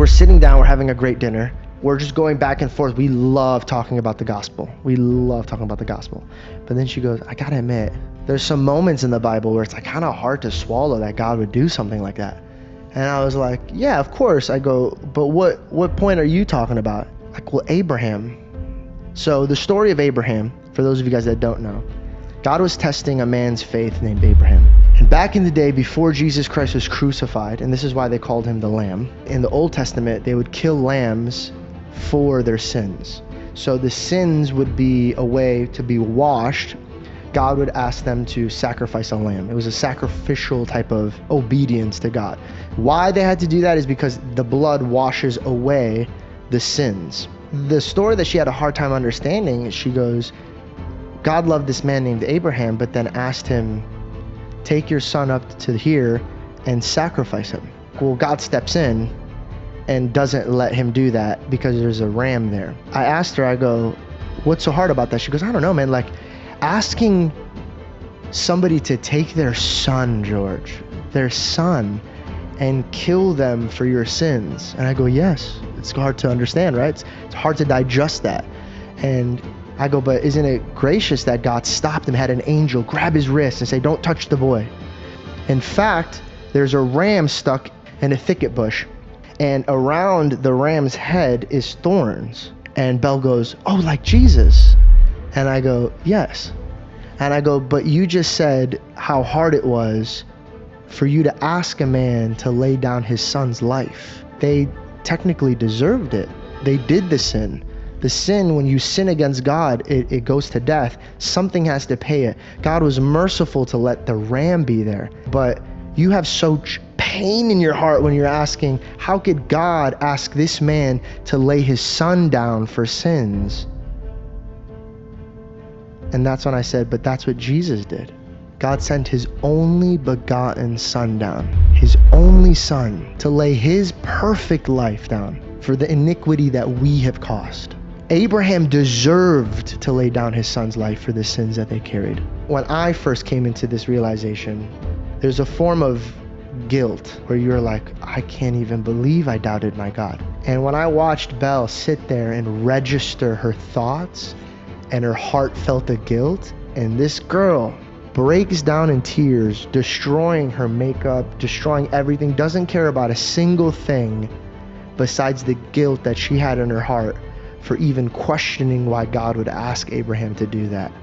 we're sitting down, we're having a great dinner. We're just going back and forth. We love talking about the gospel. But then she goes, I gotta admit, there's some moments in the Bible where it's like kind of hard to swallow that God would do something like that. And I was like, yeah, of course. I go, but what point are you talking about? Like, well, Abraham. So the story of Abraham, for those of you guys that don't know, God was testing a man's faith named Abraham. And back in the day, before Jesus Christ was crucified, and this is why they called him the Lamb, in the Old Testament, they would kill lambs for their sins. So the sins would be a way to be washed. God would ask them to sacrifice a lamb. It was a sacrificial type of obedience to God. Why they had to do that is because the blood washes away the sins. The story that she had a hard time understanding, she goes, God loved this man named Abraham, but then asked him, take your son up to here and sacrifice him. Well, God steps in and doesn't let him do that because there's a ram there. I asked her, I go, what's so hard about that? She goes, I don't know, man. Like, asking somebody to take their son, George, their son, and kill them for your sins. And I go, yes, it's hard to understand, right? It's hard to digest that. And I go, but isn't it gracious that God stopped him, had an angel grab his wrist and say, don't touch the boy. In fact, there's a ram stuck in a thicket bush, and around the ram's head is thorns. And Belle goes, oh, like Jesus. And I go, yes. And I go, but you just said how hard it was for you to ask a man to lay down his son's life. They technically deserved it. They did the sin. The sin, when you sin against God, it goes to death. Something has to pay it. God was merciful to let the ram be there. But you have such pain in your heart when you're asking, how could God ask this man to lay his son down for sins? And that's when I said, but that's what Jesus did. God sent his only begotten son down, his only son, to lay his perfect life down for the iniquity that we have caused. Abraham deserved to lay down his son's life for the sins that they carried. When I first came into this realization, there's a form of guilt where you're like, I can't even believe I doubted my God. And when I watched Belle sit there and register her thoughts and her heart felt the guilt, and this girl breaks down in tears, destroying her makeup, destroying everything, doesn't care about a single thing besides the guilt that she had in her heart for even questioning why God would ask Abraham to do that.